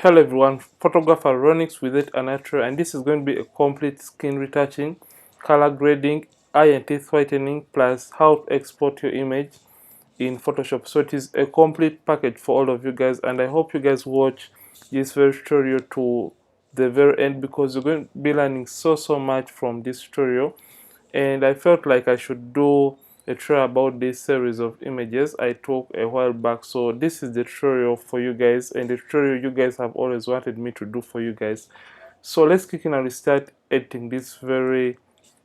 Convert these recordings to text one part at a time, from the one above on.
Hello everyone, photographer Ronix with it Anatra, and this is going to be a complete skin retouching, color grading, eye and teeth whitening, plus how to export your image in Photoshop. So it is a complete package for all of you guys, and I hope you guys watch this very tutorial to the very end because you're going to be learning so much from this tutorial. And I felt like I should do a tutorial about this series of images I took a while back. So this is the tutorial for you guys, and the tutorial you guys have always wanted me to do for you guys. So let's kick in and we start editing this very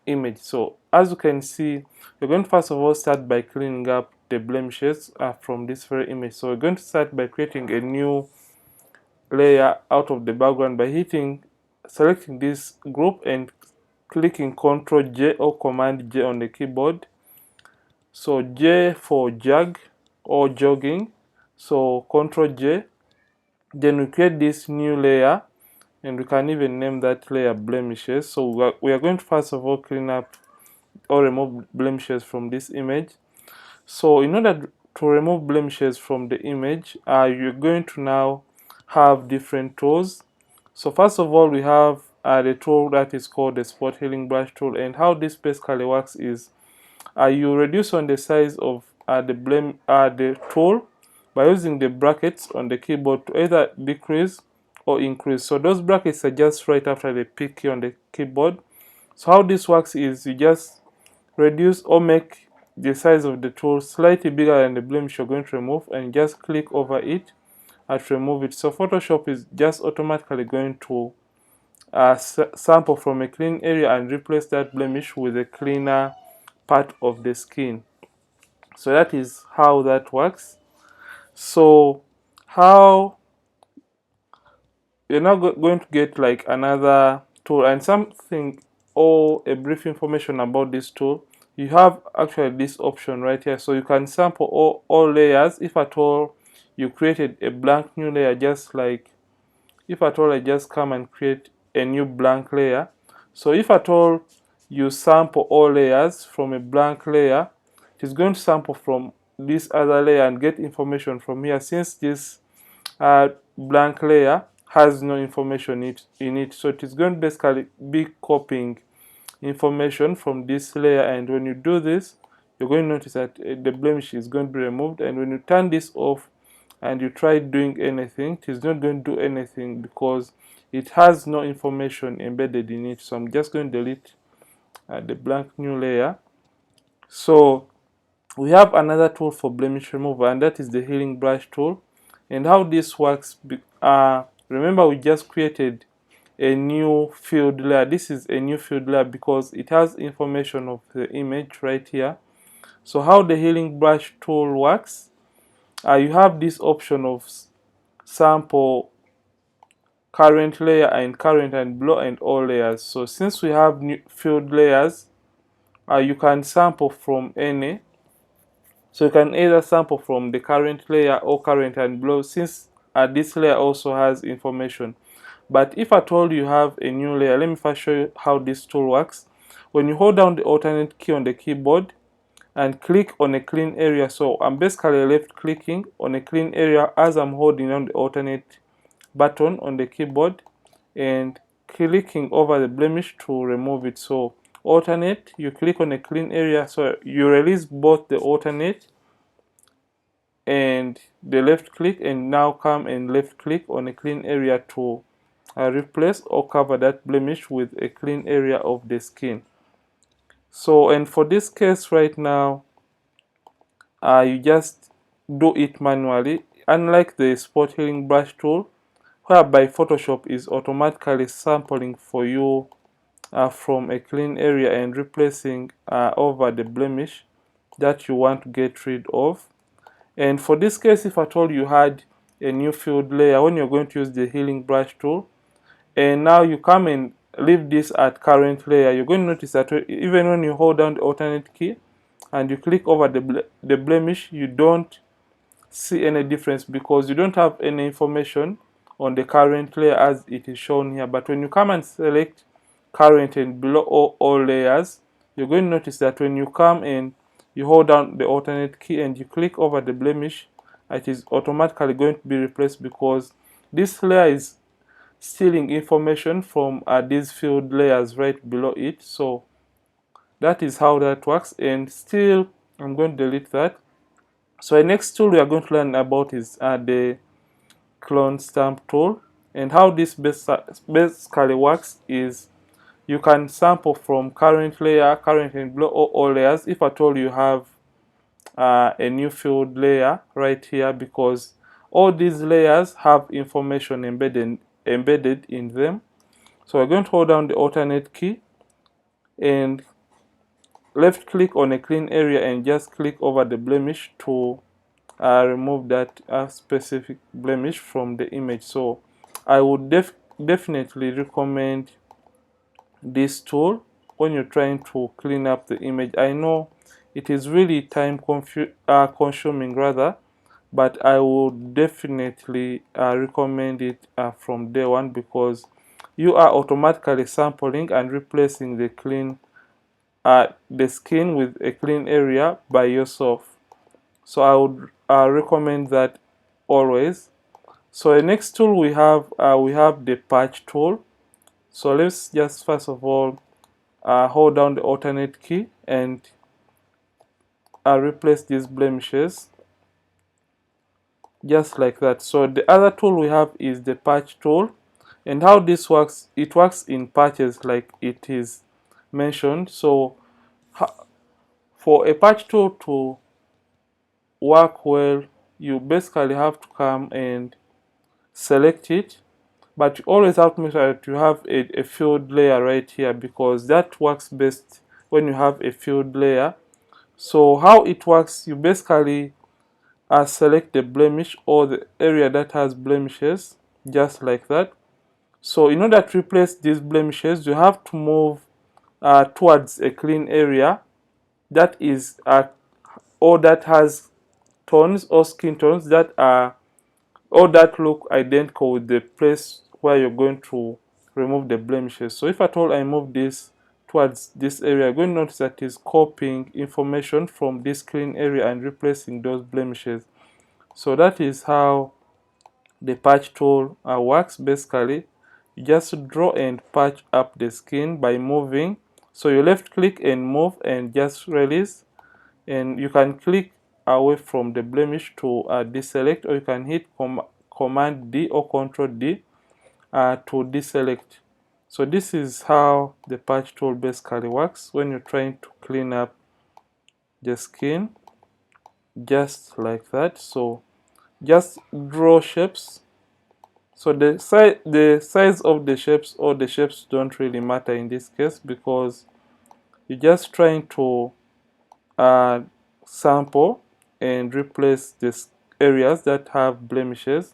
image. So as you can see, we're going to first of all start by cleaning up the blemishes from this very image. So we're going to start by creating a new layer out of the background by selecting this group and clicking Ctrl J or Command J on the keyboard. So J for jog or jogging. So Ctrl J. Then we create this new layer, and we can even name that layer blemishes. So we are going to first of all clean up or remove blemishes from this image. So in order to remove blemishes from the image, you're going to now have different tools. So first of all, we have the tool that is called the spot healing brush tool, and how this basically works is you reduce on the size of the tool by using the brackets on the keyboard to either decrease or increase. So those brackets are just right after the P key on the keyboard. So how this works is you just reduce or make the size of the tool slightly bigger than the blemish you're going to remove, and just click over it and remove it. So Photoshop is just automatically going to sample from a clean area and replace that blemish with a cleaner part of the skin. So that is how that works. So how you're now going to get like another tool and something or a brief information about this tool. You have actually this option right here, so you can sample all layers. If at all you created a blank new layer, just like if at all I just come and create a new blank layer. So if at all you sample all layers from a blank layer, it is going to sample from this other layer and get information from here, since this blank layer has no information in it. So it is going to basically be copying information from this layer, and when you do this, you're going to notice that the blemish is going to be removed. And when you turn this off and you try doing anything, it is not going to do anything because it has no information embedded in it. So I'm just going to delete the blank new layer. So we have another tool for blemish removal, and that is the healing brush tool. And how this works, remember we just created a new field layer. This is a new field layer because it has information of the image right here. So how the healing brush tool works, you have this option of sample current layer and current and below and all layers. So since we have new field layers, you can sample from any. So you can either sample from the current layer or current and below, since this layer also has information. But if at all you have a new layer, let me first show you how this tool works. When you hold down the alternate key on the keyboard and click on a clean area, so I'm basically left clicking on a clean area as I'm holding down the alternate button on the keyboard and clicking over the blemish to remove it. So alternate, you click on a clean area, so you release both the alternate and the left click, and now come and left click on a clean area to replace or cover that blemish with a clean area of the skin. So, and for this case right now, you just do it manually, unlike the spot healing brush tool, whereby Photoshop is automatically sampling for you from a clean area and replacing over the blemish that you want to get rid of. And for this case, if at all you had a new field layer, when you're going to use the healing brush tool, and now you come and leave this at current layer, you're going to notice that even when you hold down the alternate key and you click over the blemish, you don't see any difference because you don't have any information on the current layer as it is shown here. But when you come and select current and below all layers, you're going to notice that when you come and you hold down the alternate key and you click over the blemish, it is automatically going to be replaced because this layer is stealing information from these field layers right below it. So that is how that works. And still, I'm going to delete that. So the next tool we are going to learn about is the clone stamp tool. And how this basically works is you can sample from current layer, current and below, or all layers, if at all you have a new field layer right here, because all these layers have information embedded in them. So we're going to hold down the alternate key and left click on a clean area and just click over the blemish to remove that specific blemish from the image. So I would definitely recommend this tool when you're trying to clean up the image. I know it is really time consuming rather, but I would definitely recommend it from day one, because you are automatically sampling and replacing the skin with a clean area by yourself. So I would recommend that always. So the next tool we have the patch tool. So let's just first of all hold down the alternate key and replace these blemishes just like that. So the other tool we have is the patch tool, and how this works, it works in patches like it is mentioned. So for a patch tool to work well, you basically have to come and select it, but you always have to make sure that you have a filled layer right here, because that works best when you have a filled layer. So how it works, you basically select the blemish or the area that has blemishes just like that. So in order to replace these blemishes, you have to move towards a clean area that is or that has tones or skin tones that are or that look identical with the place where you're going to remove the blemishes. So if at all I move this towards this area, you're going to notice that it's copying information from this clean area and replacing those blemishes. So that is how the patch tool works basically. You just draw and patch up the skin by moving. So you left click and move and just release, and you can click away from the blemish to deselect, or you can hit command D or control D to deselect. So this is how the patch tool basically works when you're trying to clean up the skin just like that. So just draw shapes. So the size of the shapes or the shapes don't really matter in this case, because you're just trying to sample and replace these areas that have blemishes.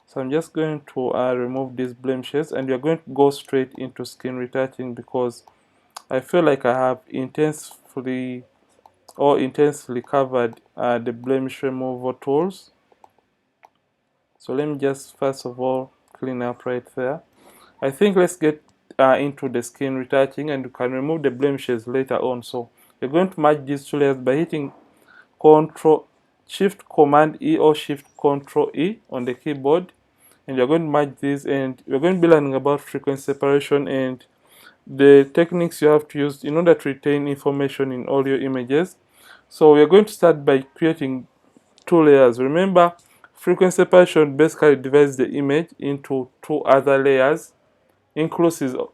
So I'm just going to remove these blemishes, and we're going to go straight into skin retouching, because I feel like I have intensely covered the blemish removal tools. So let me just first of all clean up right there. I think let's get into the skin retouching, and you can remove the blemishes later on. So you're going to merge these two layers by hitting Shift Command E or Shift Control E on the keyboard, and you're going to merge these, and we're going to be learning about frequency separation and the techniques you have to use in order to retain information in all your images. So we're going to start by creating two layers. Remember, frequency separation basically divides the image into two other layers, exclusive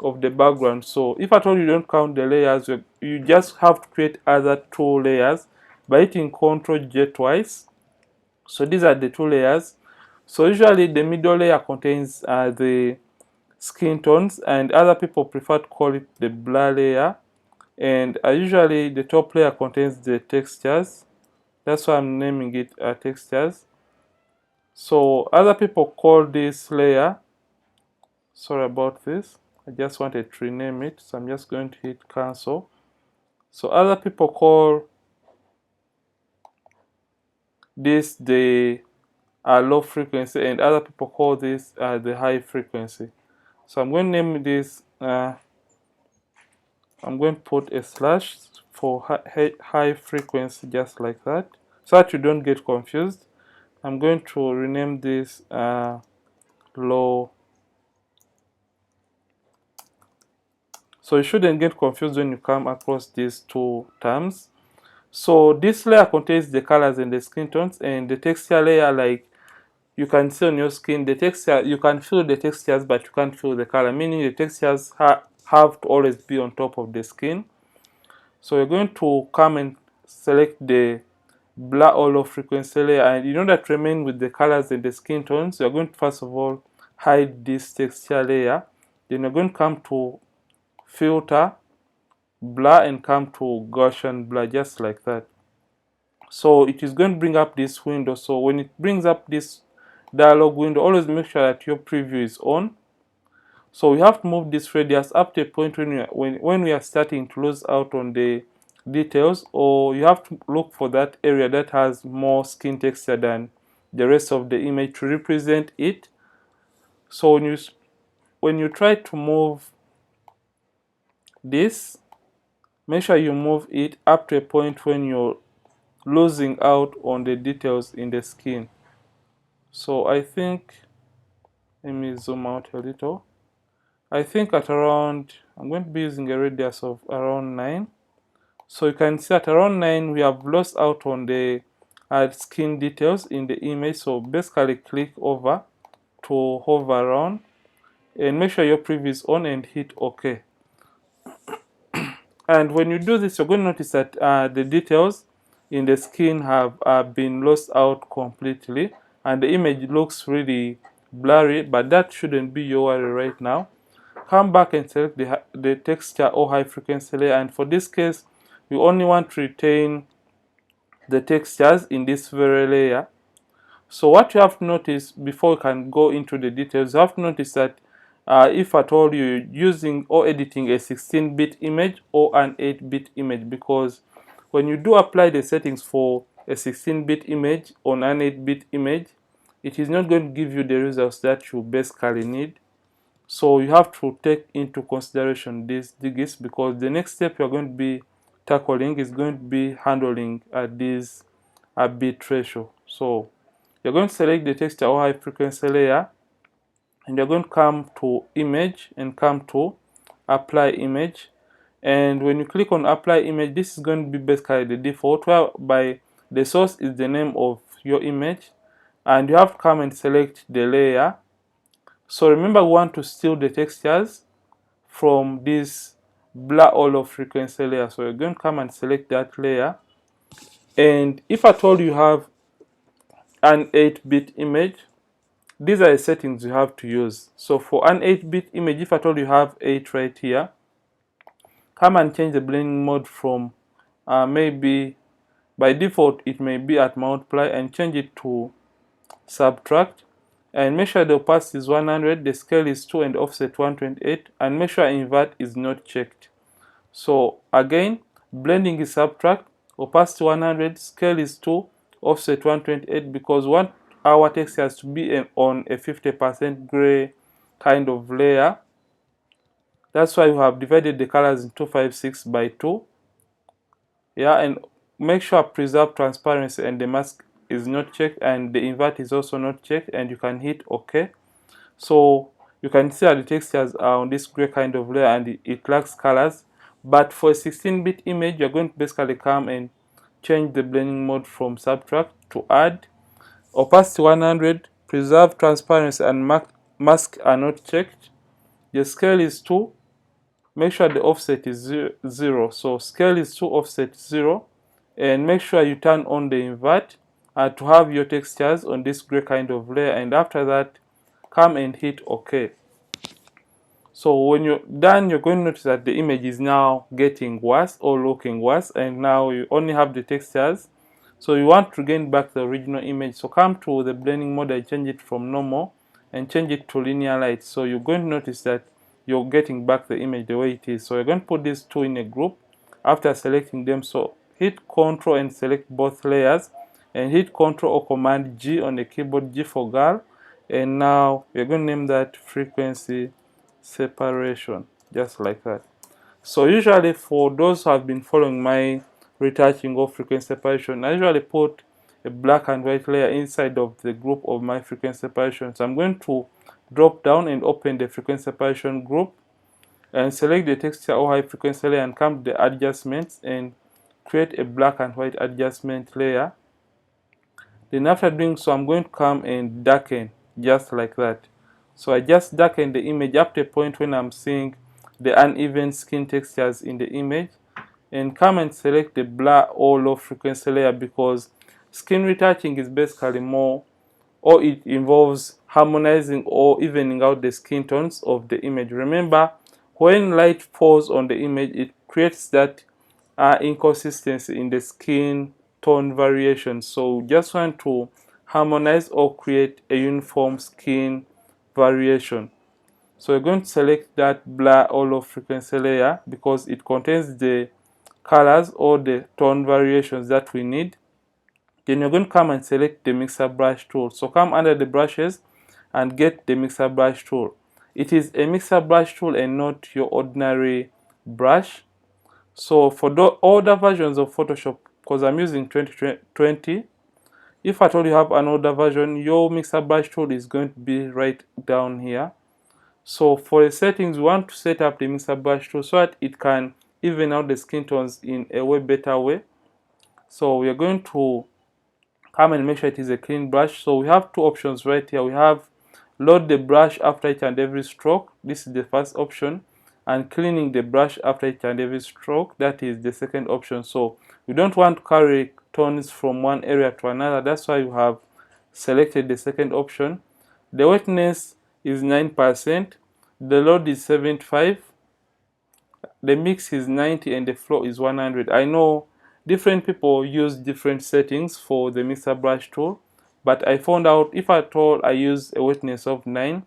of the background. So if at all you don't count the layers, you just have to create other two layers by hitting Ctrl J twice. So these are the two layers. So usually the middle layer contains the skin tones, and other people prefer to call it the blur layer. And usually the top layer contains the textures. That's why I'm naming it textures. So other people call this layer, sorry about this, I just wanted to rename it, so I'm just going to hit cancel. So other people call this the low frequency, and other people call this the high frequency. So I'm going to name this, I'm going to put a slash for high frequency just like that. so that you don't get confused. I'm going to rename this low. So you shouldn't get confused when you come across these two terms. So this layer contains the colors and the skin tones, and the texture layer, like you can see on your skin, the texture, you can feel the textures, but you can't feel the color, meaning the textures have to always be on top of the skin. So you're going to come and select the blur all of frequency layer, and in order to remain with the colors and the skin tones, you're going to first of all hide this texture layer. Then you're going to come to filter, blur, and come to Gaussian blur, just like that. So it is going to bring up this window. So when it brings up this dialog window, always make sure that your preview is on. So we have to move this radius up to a point when we are starting to lose out on the details, or you have to look for that area that has more skin texture than the rest of the image to represent it. So when you try to move this, make sure you move it up to a point when you're losing out on the details in the skin. So I think, let me zoom out a little. I think at around, I'm going to be using a radius of around 9. So you can see at around 9 we have lost out on the skin details in the image. So basically click over to hover around and make sure your preview is on and hit OK. And when you do this, you're going to notice that the details in the skin have been lost out completely, and the image looks really blurry, but that shouldn't be your worry right now. Come back and select the texture or high frequency layer, and for this case we only want to retain the textures in this very layer. So what you have to notice before you can go into the details, you have to notice that if at all you're using or editing a 16-bit image or an 8-bit image, because when you do apply the settings for a 16-bit image on an 8-bit image, it is not going to give you the results that you basically need. So you have to take into consideration these digits, because the next step you're going to be tackling is going to be handling this bit ratio. So you're going to select the texture or high frequency layer, and you're going to come to image and come to apply image. And when you click on apply image, this is going to be basically the default, whereby the source is the name of your image, and you have to come and select the layer. So remember, we want to steal the textures from this blur all of frequency layer. So you're going to come and select that layer. And if at all you have an 8-bit image, these are the settings you have to use. So for an 8-bit image, if at all you have 8 right here, come and change the blending mode from maybe by default it may be at multiply, and change it to subtract, and make sure the opacity is 100, the scale is 2, and offset 128, and make sure invert is not checked. So again, blending is subtract, opacity 100, scale is 2, offset 128, because our text has to be on a 50% gray kind of layer. That's why we have divided the colors in 256 by 2. Yeah, and make sure preserve transparency and the mask is not checked, and the invert is also not checked, and you can hit OK. So you can see that the textures are on this gray kind of layer and it lacks colors. But for a 16-bit image, you're going to basically come and change the blending mode from subtract to add, opacity 100, preserve transparency and mask are not checked, the scale is 2, make sure the offset is 0. So scale is 2, offset 0, and make sure you turn on the invert to have your textures on this gray kind of layer, and after that come and hit OK. So when you're done, you're going to notice that the image is now getting worse or looking worse, and now you only have the textures. So you want to gain back the original image, so come to the blending mode and change it from normal and change it to linear light. So you're going to notice that you're getting back the image the way it is. So you're going to put these two in a group after selecting them. So hit Ctrl and select both layers, and hit Ctrl or Command G on the keyboard, G for girl, and now we're going to name that frequency separation, just like that. So usually for those who have been following my retouching of frequency separation, I usually put a black and white layer inside of the group of my frequency separation. So I'm going to drop down and open the frequency separation group and select the texture or high frequency layer and come to the adjustments and create a black and white adjustment layer. Then after doing so, I'm going to come and darken just like that. So I just darken the image up to a point when I'm seeing the uneven skin textures in the image, and come and select the blur or low frequency layer, because skin retouching is basically more, or it involves harmonizing or evening out the skin tones of the image. Remember, when light falls on the image, it creates that inconsistency in the skin tone variation. So just want to harmonize or create a uniform skin variation. So we're going to select that blur or low frequency layer because it contains the colors or the tone variations that we need. Then you're going to come and select the mixer brush tool. So come under the brushes and get the mixer brush tool. It is a mixer brush tool and not your ordinary brush. So for the older versions of Photoshop, because I'm using 2020, if at all you have an older version, your mixer brush tool is going to be right down here. So for the settings, we want to set up the mixer brush tool so that it can even out the skin tones in a way better way. So we are going to come and make sure it is a clean brush. So we have two options right here. We have load the brush after each and every stroke. This is the first option. And cleaning the brush after each and every stroke, that is the second option. So we don't want to carry tones from one area to another. That's why you have selected the second option. The wetness is 9%. The load is 75. The mix is 90 and the flow is 100. I know different people use different settings for the mixer brush tool, but I found out if at all I use a wetness of 9,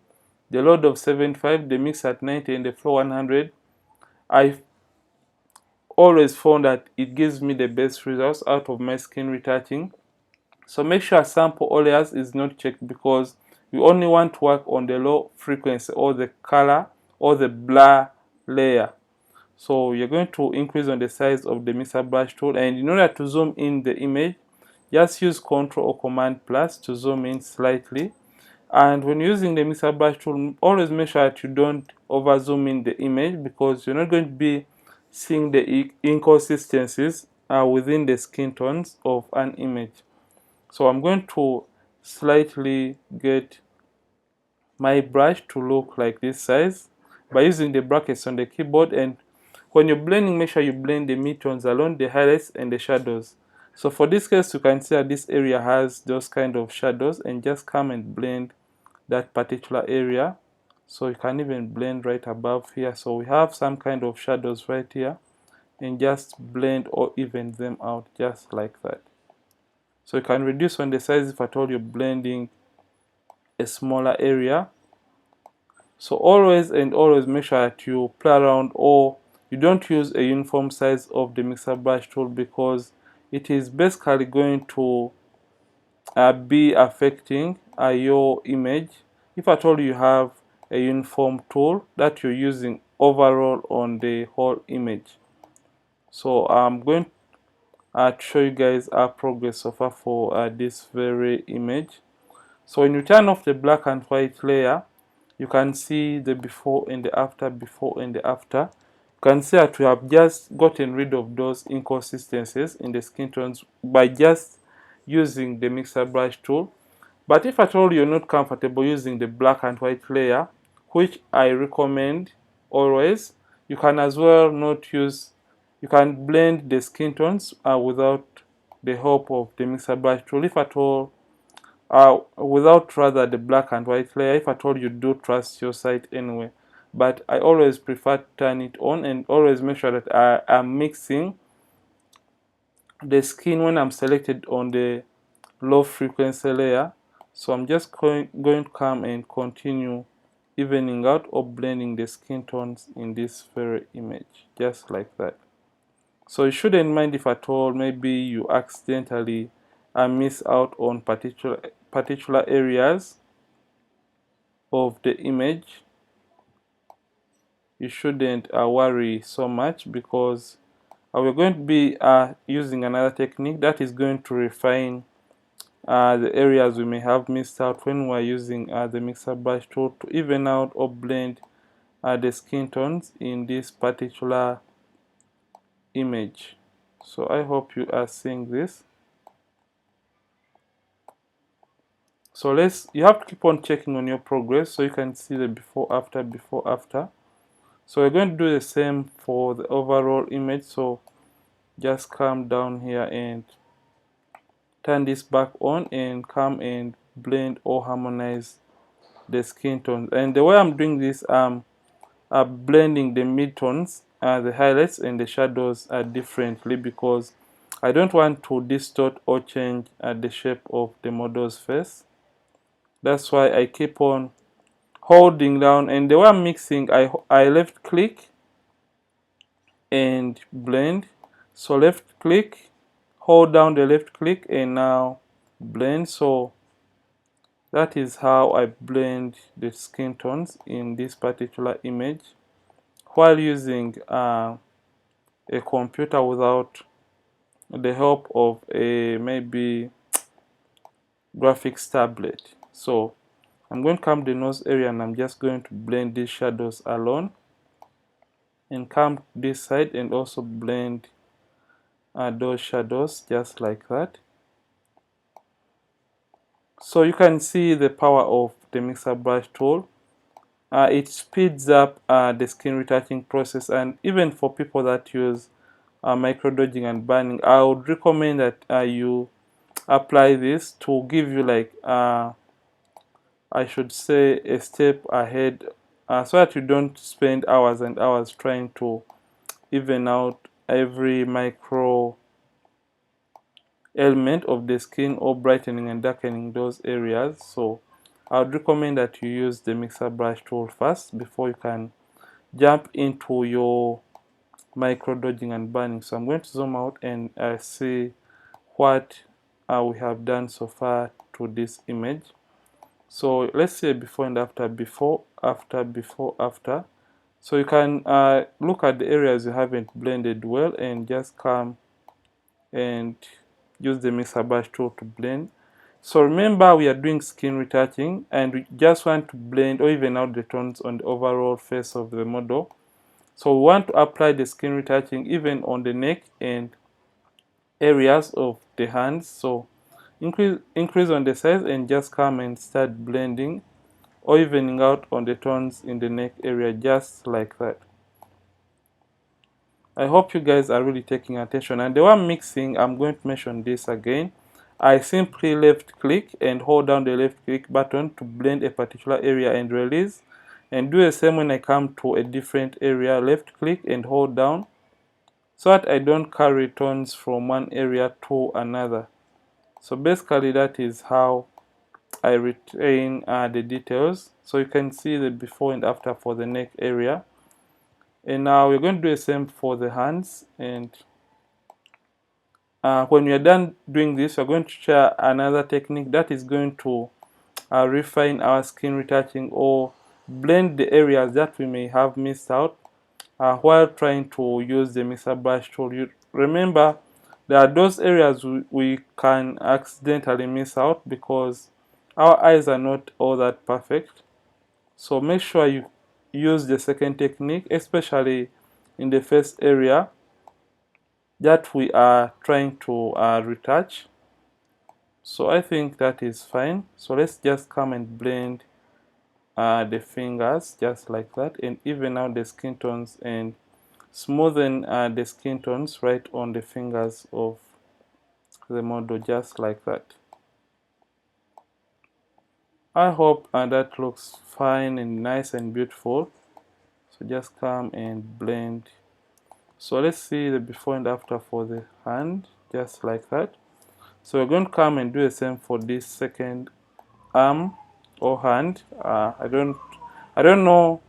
the load of 75, the mix at 90 and the flow 100, I always found that it gives me the best results out of my skin retouching. So make sure sample all layers is not checked because we only want to work on the low frequency or the color or the blur layer. So you're going to increase on the size of the mixer brush tool, and in order to zoom in the image, just use Ctrl or Command plus to zoom in slightly. And when using the mixer brush tool, always make sure that you don't over zoom in the image because you're not going to be seeing the inconsistencies within the skin tones of an image. So I'm going to slightly get my brush to look like this size by using the brackets on the keyboard, and when you're blending, make sure you blend the midtones along, the highlights and the shadows. So for this case, you can see that this area has those kind of shadows, and just come and blend that particular area. So you can even blend right above here. So we have some kind of shadows right here, and just blend or even them out just like that. So you can reduce on the size if at all you're blending a smaller area. So always and always make sure that you play around, or you don't use a uniform size of the mixer brush tool because it is basically going to be affecting your image if at all you have a uniform tool that you're using overall on the whole image. So I'm going to show you guys our progress so far for this very image. So when you turn off the black and white layer, you can see the before and the after, before and the after. You can see that we have just gotten rid of those inconsistencies in the skin tones by just using the mixer brush tool. But if at all you're not comfortable using the black and white layer, which I recommend always, you can as well not use, you can blend the skin tones without the help of the mixer brush tool. If at all without rather the black and white layer, if at all you do trust your site anyway. But I always prefer to turn it on and always make sure that I am mixing the skin when I'm selected on the low frequency layer. So I'm just going to come and continue evening out or blending the skin tones in this very image just like that. So you shouldn't mind if at all maybe you accidentally miss out on particular areas of the image. You shouldn't worry so much because we're going to be using another technique that is going to refine the areas we may have missed out when we're using the mixer brush tool to even out or blend the skin tones in this particular image. So I hope you are seeing this. So you have to keep on checking on your progress so you can see the before after. So we're going to do the same for the overall image. So just come down here and turn this back on and come and blend or harmonize the skin tones. And the way I'm doing this, I'm blending the midtones, the highlights and the shadows differently because I don't want to distort or change the shape of the model's face. That's why I keep on holding down, and the way I'm mixing, I left click and blend. So left click, hold down the left click and now blend. So that is how I blend the skin tones in this particular image while using a computer without the help of a maybe graphics tablet. So I'm going to come to the nose area and I'm just going to blend these shadows alone, and come this side and also blend those shadows just like that. So you can see the power of the mixer brush tool. It speeds up the skin retouching process, and even for people that use micro dodging and burning, I would recommend that you apply this to give you like I should say a step ahead, so that you don't spend hours and hours trying to even out every micro element of the skin or brightening and darkening those areas. So I would recommend that you use the mixer brush tool first before you can jump into your micro dodging and burning. So I'm going to zoom out and see what we have done so far to this image. So let's say before and after, before, after, before, after. So you can look at the areas you haven't blended well and just come and use the mixer brush tool to blend. So remember, we are doing skin retouching and we just want to blend or even out the tones on the overall face of the model. So we want to apply the skin retouching even on the neck and areas of the hands. So increase on the size and just come and start blending or evening out on the tones in the neck area just like that. I hope you guys are really taking attention. And the one mixing, I'm going to mention this again. I simply left click and hold down the left click button to blend a particular area and release, and do the same when I come to a different area, left click and hold down, so that I don't carry tones from one area to another. So basically that is how I retain the details. So you can see the before and after for the neck area. And now we're going to do the same for the hands. And when we are done doing this, we're going to share another technique that is going to refine our skin retouching or blend the areas that we may have missed out while trying to use the mixer brush tool. You remember, there are those areas we can accidentally miss out because our eyes are not all that perfect. So make sure you use the second technique, especially in the first area that we are trying to retouch. So I think that is fine. So let's just come and blend the fingers just like that, and even out the skin tones and smoothen the skin tones right on the fingers of the model just like that. I hope that looks fine and nice and beautiful. So just come and blend. So let's see the before and after for the hand just like that. So we're going to come and do the same for this second arm or hand. I don't know.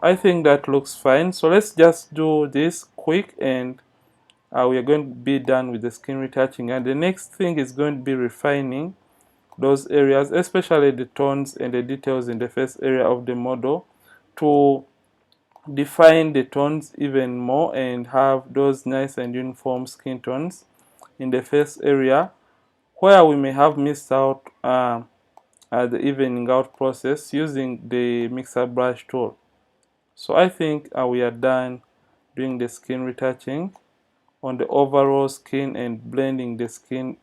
I think that looks fine. So let's just do this quick, and we are going to be done with the skin retouching. And the next thing is going to be refining those areas, especially the tones and the details in the face area of the model, to define the tones even more and have those nice and uniform skin tones in the face area. where we may have missed out the evening out process using the mixer brush tool. So I think we are done doing the skin retouching on the overall skin and blending the skin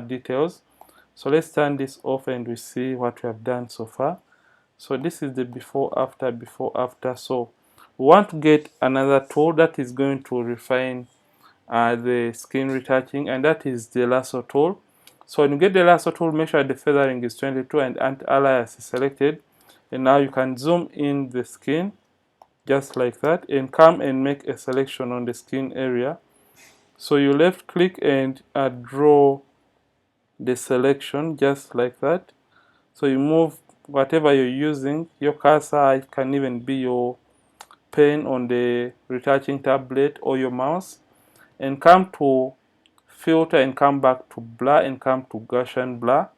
details. So let's turn this off and we see what we have done so far. So this is the before after. So we want to get another tool that is going to refine the skin retouching, and that is the Lasso Tool. So when you get the Lasso Tool, make sure the feathering is 22 and anti-alias is selected, and now you can zoom in the skin just like that and come and make a selection on the skin area. So you left click and draw the selection just like that. So you move whatever you're using, your cursor, it can even be your pen on the retouching tablet or your mouse, and come to filter and come back to blur and come to Gaussian blur.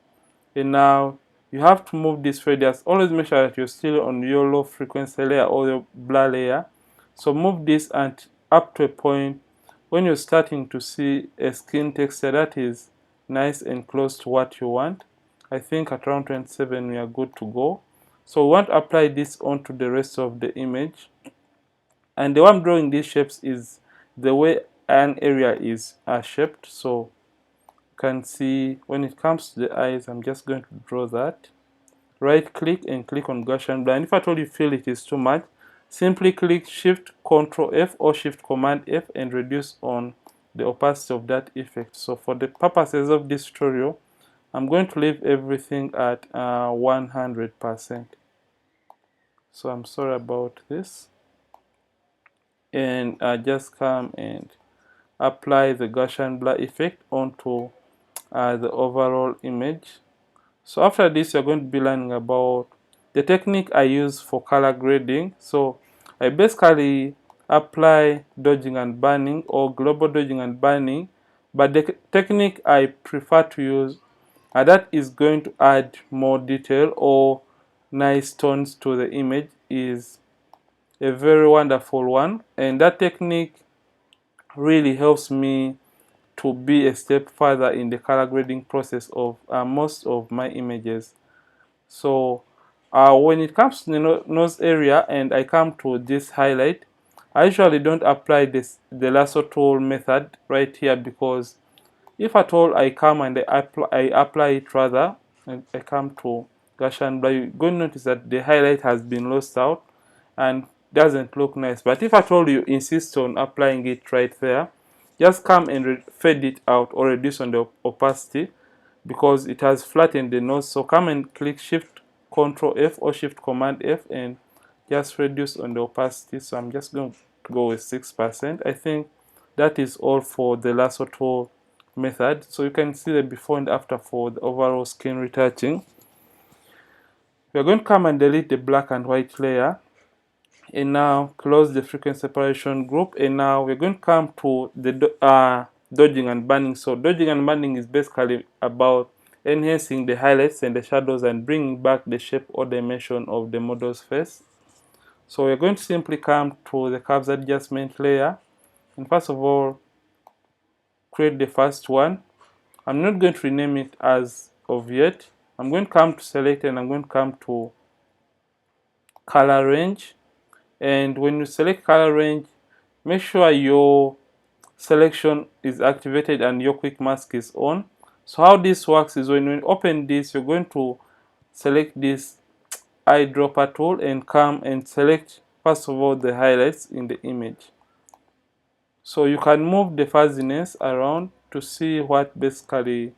And now you have to move this radius. Always make sure that you're still on your low frequency layer or your blur layer. So move this and up to a point when you're starting to see a skin texture that is nice and close to what you want. I think at around 27 we are good to go. So we want to apply this onto the rest of the image. And the way I'm drawing these shapes is the way an area is shaped. So you can see when it comes to the eyes, I'm just going to draw that. Right click and click on Gaussian blur. And if at all you feel it is too much, simply click Shift Ctrl F or Shift Command F and reduce on the opacity of that effect. So for the purposes of this tutorial, I'm going to leave everything at 100%. So I'm sorry about this. And just come and apply the Gaussian blur effect onto the overall image. So after this, you're going to be learning about the technique I use for color grading. So I basically apply dodging and burning or global dodging and burning, but the technique I prefer to use that is going to add more detail or nice tones to the image is a very wonderful one, and that technique really helps me to be a step further in the color grading process of most of my images. So when it comes to the nose area and I come to this highlight, I usually don't apply the lasso tool method right here, because if at all I come and I apply it rather, and I come to Gaussian blur, you're going to notice that the highlight has been lost out and doesn't look nice. But if at all you insist on applying it right there, just come and fade it out or reduce on the opacity, because it has flattened the nose. So come and click Shift Ctrl F or Shift Command F and just reduce on the opacity. So I'm just going to go with 6%. I think that is all for the lasso tool method. So you can see the before and after for the overall skin retouching. We're going to come and delete the black and white layer, and now close the frequency separation group, and now we're going to come to the dodging and burning. So dodging and burning is basically about enhancing the highlights and the shadows and bringing back the shape or dimension of the model's face. So we're going to simply come to the curves adjustment layer, and first of all create the first one. I'm not going to rename it as of yet. I'm going to come to select and I'm going to come to color range. And when you select color range, make sure your selection is activated and your quick mask is on. So how this works is when you open this, you're going to select this eyedropper tool and come and select first of all the highlights in the image. So you can move the fuzziness around to see what basically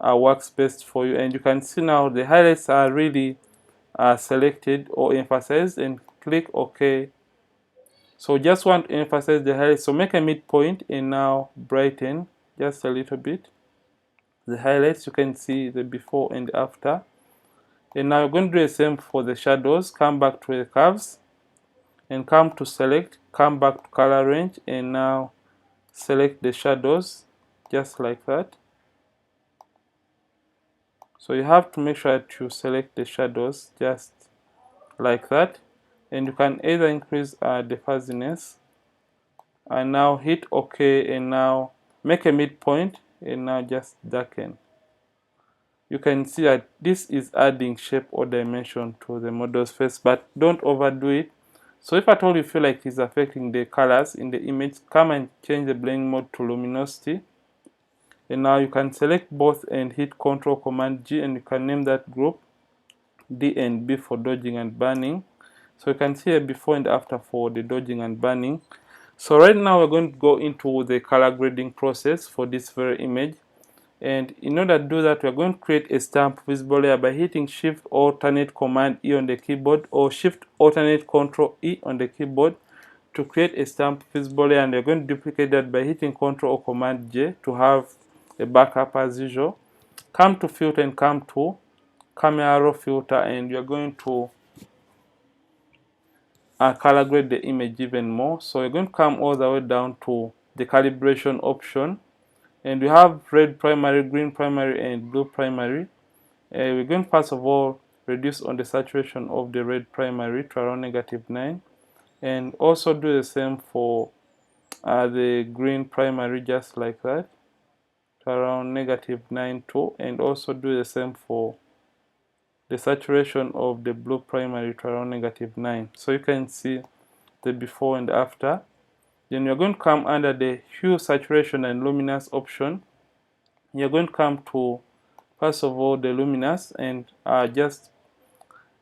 works best for you, and you can see now the highlights are really selected or emphasized, and click OK. So just want to emphasize the highlights, so make a midpoint and now brighten just a little bit the highlights. You can see the before and after. And now you're going to do the same for the shadows. Come back to the curves and come to select, come back to color range, and now select the shadows just like that. So you have to make sure that you select the shadows just like that, and you can either increase the fuzziness and now hit OK, and now make a midpoint and now just darken. you can see that this is adding shape or dimension to the model's face, but don't overdo it. So if at all you feel like it's affecting the colors in the image, come and change the blending mode to luminosity. And now you can select both and hit Ctrl Command G, and you can name that group D and B for dodging and burning. So you can see a before and after for the dodging and burning. So right now we're going to go into the color grading process for this very image. And in order to do that, we're going to create a stamp visible layer by hitting Shift Alternate Command E on the keyboard, or Shift Alternate Control E on the keyboard to create a stamp visible layer. And we're going to duplicate that by hitting Ctrl or Command J to have a backup as usual. Come to Filter and come to Camera Raw Filter, and you're going to color grade the image even more. So you're going to come all the way down to the calibration option, and we have red primary, green primary, and blue primary. We're going to first of all reduce on the saturation of the red primary to around -9, and also do the same for the green primary, just like that, to around -9 too, and also do the same for the saturation of the blue primary to around -9. So you can see the before and after. Then you're going to come under the hue, saturation, and luminance option. You're going to come to, first of all, the luminance, and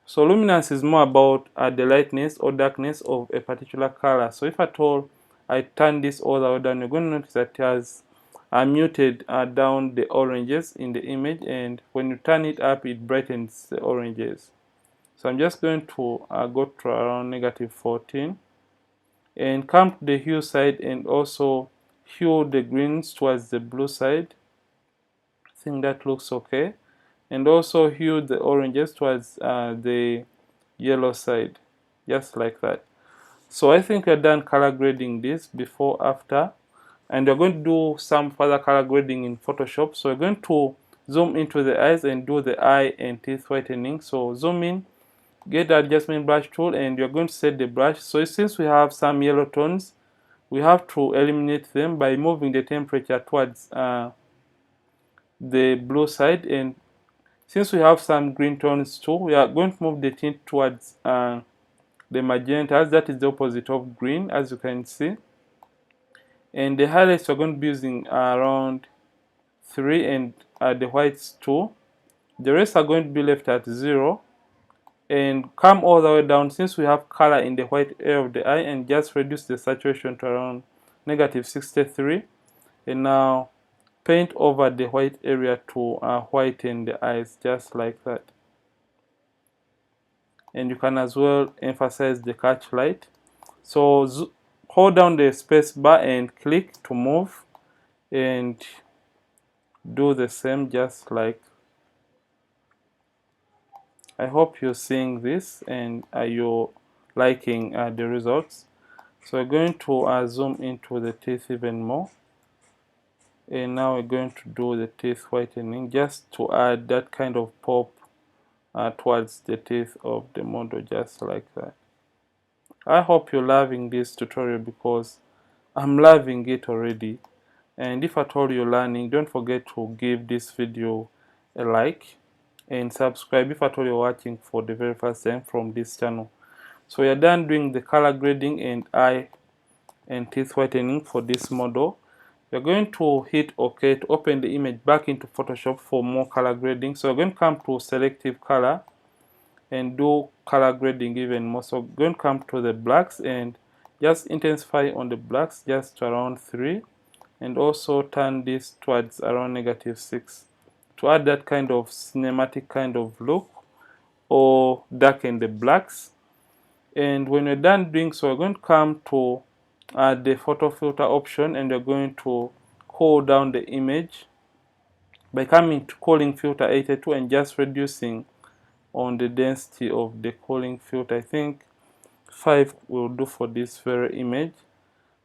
so luminance is more about the lightness or darkness of a particular color. So if at all I turn this all the way down, you're going to notice that it has muted down the oranges in the image, and when you turn it up, it brightens the oranges. So I'm just going to go to around -14, and come to the hue side and also hue the greens towards the blue side. I think that looks okay. And also hue the oranges towards the yellow side, just like that. So I think we're done color grading this before, after, and we're going to do some further color grading in Photoshop. So we're going to zoom into the eyes and do the eye and teeth whitening. So zoom in, get the adjustment brush tool, and you're going to set the brush. So since we have some yellow tones, we have to eliminate them by moving the temperature towards the blue side, and since we have some green tones too, we are going to move the tint towards the magentas. That is the opposite of green, as you can see. And the highlights we're going to be using around 3, and the whites 2. The rest are going to be left at 0. And come all the way down, since we have color in the white area of the eye, and just reduce the saturation to around -63. And now paint over the white area to whiten the eyes, just like that. And you can as well emphasize the catch light. So hold down the space bar and click to move, and do the same, just like. I hope you're seeing this and you're liking the results. So we're going to zoom into the teeth even more, and now we're going to do the teeth whitening, just to add that kind of pop towards the teeth of the model, just like that. I hope you're loving this tutorial, because I'm loving it already. And if at all you're learning, don't forget to give this video a like and subscribe if at all you're watching for the very first time from this channel. So we are done doing the color grading and eye and teeth whitening for this model. We're going to hit OK to open the image back into Photoshop for more color grading. So we're going to come to selective color and do color grading even more. So we're going to come to the blacks and just intensify on the blacks, just to around 3, and also turn this towards around -6 to add that kind of cinematic kind of look, or darken the blacks. And when we're done doing so, we're going to come to the photo filter option, and we're going to cool down the image by coming to cooling filter 82 and just reducing on the density of the cooling filter. I think 5 will do for this very image.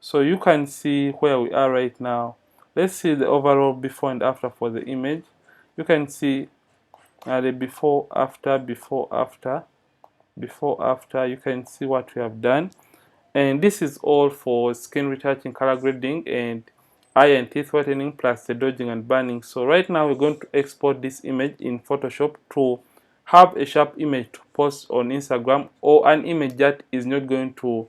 So you can see where we are right now. Let's see the overall before and after for the image. You can see the before, after, before, after, before, after. You can see what we have done. And this is all for skin retouching, color grading, and eye and teeth whitening plus the dodging and burning. So right now we're going to export this image in Photoshop to have a sharp image to post on Instagram, or an image that is not going to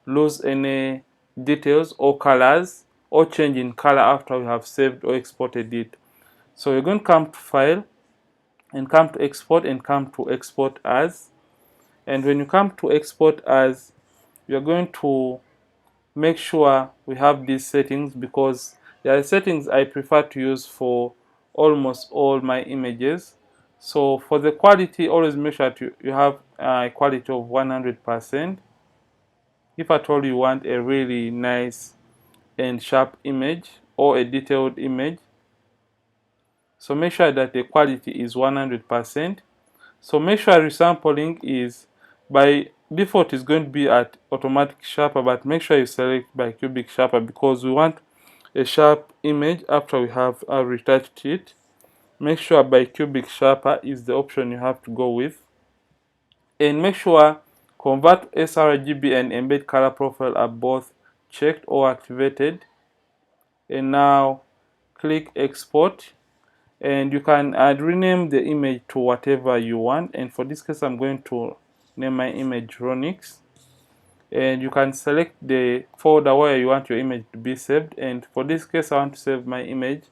lose any details or colors or change in color after we have saved or exported it. So we're going to come to File and come to Export and come to Export As. And when you come to Export As, you're going to make sure we have these settings, because there are settings I prefer to use for almost all my images. So for the quality, always make sure you have a quality of 100%. If at all you want a really nice and sharp image or a detailed image, so make sure that the quality is 100%. So make sure resampling is, by default is going to be at automatic sharper, but make sure you select by cubic sharper, because we want a sharp image after we have retouched it. Make sure by cubic sharper is the option you have to go with. And make sure convert sRGB and embed color profile are both checked or activated. And now click export, and you can rename the image to whatever you want. And for this case I'm going to name my image Ronix, and you can select the folder where you want your image to be saved. And for this case I want to save my image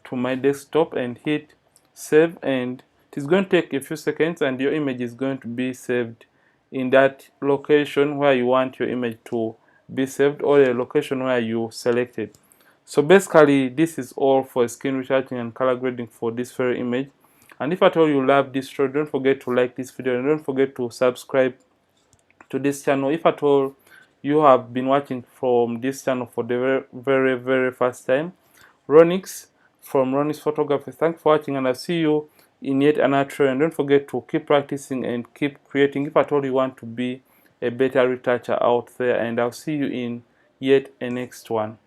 to my desktop and hit save, and it is going to take a few seconds and your image is going to be saved in that location where you want your image to be saved, or a location where you selected. So basically this is all for skin retouching and color grading for this very image. And if at all you love this tutorial, don't forget to like this video and don't forget to subscribe to this channel. If at all you have been watching from this channel for the very first time, Ronix from Ronix Photography, thanks for watching, and I'll see you in yet another tutorial. And don't forget to keep practicing and keep creating if at all you want to be a better retoucher out there, and I'll see you in yet a next one.